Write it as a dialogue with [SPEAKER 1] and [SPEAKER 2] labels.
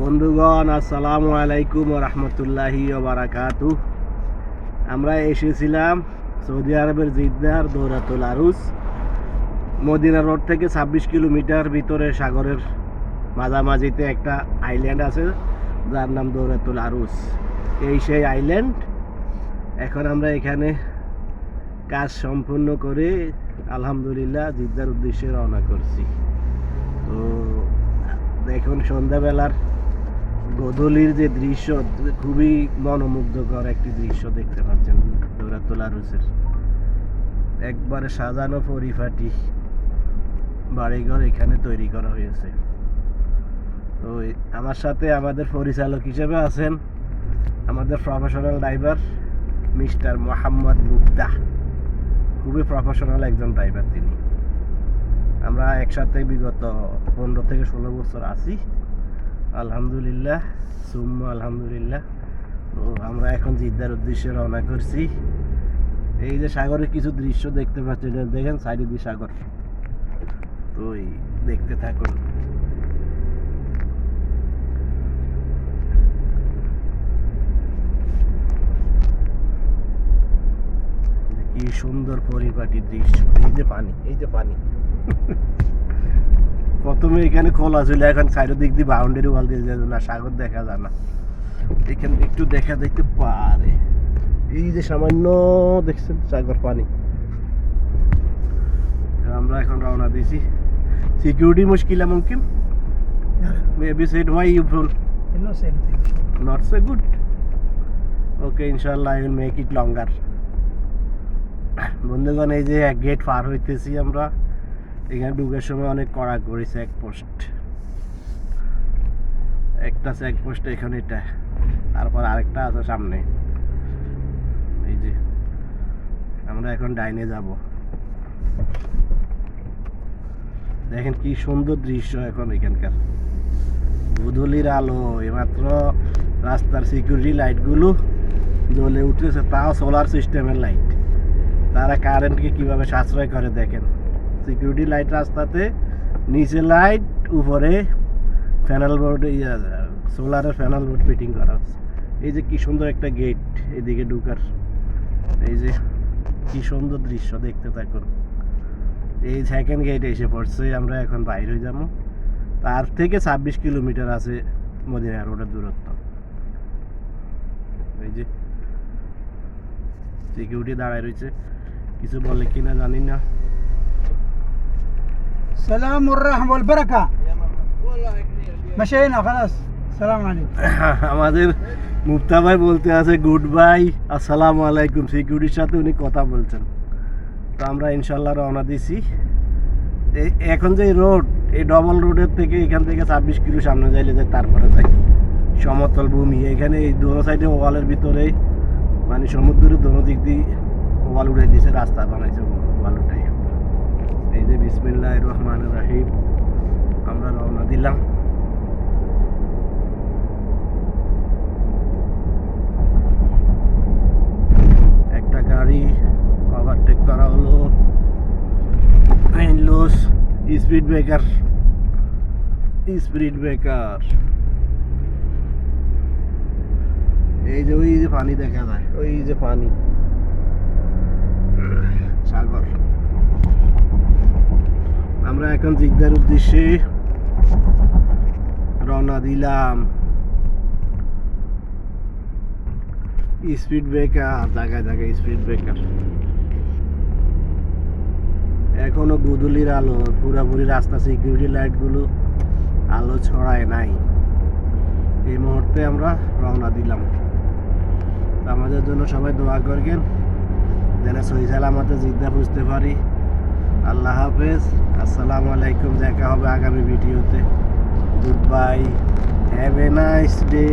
[SPEAKER 1] বন্ধুগণ, আসসালামু আলাইকুম ওয়া রাহমাতুল্লাহি ওয়া বারাকাতুহু। আমরা এসেছিলাম সৌদি আরবের জিদ্দার দৌরাতুল আরুস। মদিনা রোড থেকে 26 কিলোমিটার ভিতরে সাগরের মাঝামাঝিতে একটা আইল্যান্ড আছে যার নাম দৌরাতুল আরুস। এই সেই আইল্যান্ড। এখন আমরা এখানে কাজ সম্পূর্ণ করে আলহামদুলিল্লাহ জিদ্দার উদ্দেশ্যে রওনা করছি। তো দেখুন, সন্ধ্যাবেলার গোধূলির যে দৃশ্য, খুবই মনোমুগ্ধকর একটি দৃশ্য দেখতে পাচ্ছেন। দৌরাতুল আরুসের একবারে সাজানো পরিপাটি বাড়িঘর এখানে তৈরি করা হয়েছে। তো আমার সাথে আমাদের পরিচালক হিসেবে আছেন আমাদের প্রফেশনাল ড্রাইভার মিস্টার মোহাম্মদ মুক্তা। খুবই প্রফেশনাল একজন ড্রাইভার তিনি। আমরা একসাথে বিগত 15 থেকে 16 বছর আছি আলহামদুলিল্লাহ, সুম্মা আলহামদুলিল্লাহ। তো আমরা এখন জিদ্দার উদ্দেশ্যে রওনা করছি। এই যে সাগরের কিছু দৃশ্য দেখতে পাচ্ছেন, দেখেন সাইডে দিয়ে সাগর। তো দেখতে থাকুন। কি সুন্দর পরিপাটি দৃশ্য। এই যে পানি, এই যে পানি। প্রথমে এখানে খোলা ছিল, এখন সাইডের দিক দিয়ে বাউন্ডারি ওয়াল দিয়ে যায় না, সাগর দেখা যায় না। এখানে একটু দেখা দেখতে পারে। এই যে সামান্য দেখছেন সাগর পানি। আমরা এখন রওনা দিয়েছি। সিকিউরিটি মুশকিল মুমকিন maybe said why you from not so good. Okay, ইনশাআল্লাহ I will make it longer. বন্ধুগণ, এই যে এক গেট পার হইতেছি আমরা। এখানে ঢুকার সময় অনেক কড়াকড়ি চেকপোস্ট। একটা চেকপোস্ট এখানে, এটা, তারপর আরেকটা আছে সামনে। এই যে আমরা এখন ডাইনে যাব। দেখেন কি সুন্দর দৃশ্য এখন এখানকার। গোধূলির আলো, এইমাত্র রাস্তার সিকিউরিটি লাইটগুলো জ্বলে উঠেছে, তাও সোলার সিস্টেমের লাইট। তারা কারেন্টকে কিভাবে সাশ্রয় করে দেখেন। সিকিউরিটি লাইট রাস্তাতে, নিচে লাইট, উপরে প্যানেল বোর্ড, সোলারের প্যানেল বোর্ড ফিটিং করা হচ্ছে। এই যে কি সুন্দর একটা গেট এদিকে ঢুকার। এই যে কি সুন্দর দৃশ্য দেখতে থাকুন। এই সেকেন্ড গেট এসে পড়ছে, আমরা এখন বাইরে হয়ে যাবো। তার থেকে 26 কিলোমিটার আছে মদিনা রোডের দূরত্ব। এই যে সিকিউরিটি দাঁড়ায় রয়েছে, কিছু বলে কিনা জানি না।
[SPEAKER 2] السلام والرحمة والبركة. مشينا خلاص. السلام عليكم.
[SPEAKER 1] আমাদের মুফতা ভাই বলতে আছে গুড বাই, আসসালামু আলাইকুম। সিকিউরিটির সাথে উনি কথা বলছেন। তো আমরা ইনশাল্লাহ রওনা দিছি। এখন যে রোড, এই ডবল রোডের থেকে এখান থেকে 26 কিলো সামনে যাইলে যায়, তারপরে যাই সমতল ভূমি। এখানে এই দোনো সাইডে ওয়ালের ভিতরে, মানে সমুদ্রের দোনো দিক দিয়ে ওয়াল উড়ে দিয়েছে, রাস্তা বানাইছে ওয়াল উঠাই। এই যে বিসমিল্লাহির রহমানির রহিম, আমরা রওনা দিলাম। একটা গাড়ি ওভারটেক করা হলো, লস স্পিড ব্রেকার, স্পিড ব্রেকার। এই যে ওই যে পানি দেখা যায়, ওই যে পানি, সাগর। আমরা এখন জিদ্দার উদ্দেশ্যে রওনা দিলাম। স্পিড ব্রেকার, জায়গায় জায়গায় স্পিড ব্রেকার। এখনো গোধূলির আলো, পুরোপুরি রাস্তা সিকিউরিটি লাইটগুলো আলো ছড়ায় নাই। এই মুহূর্তে আমরা রওনা দিলাম। আমাদের জন্য সবাই দোয়া করবেন যেন সহি সালামতে জিদ্দা বুঝতে পারি। আল্লাহ হাফেজ, আসসালামু আলাইকুম। দেখা হবে আগামী ভিডিওতে। Good bye, have a nice day.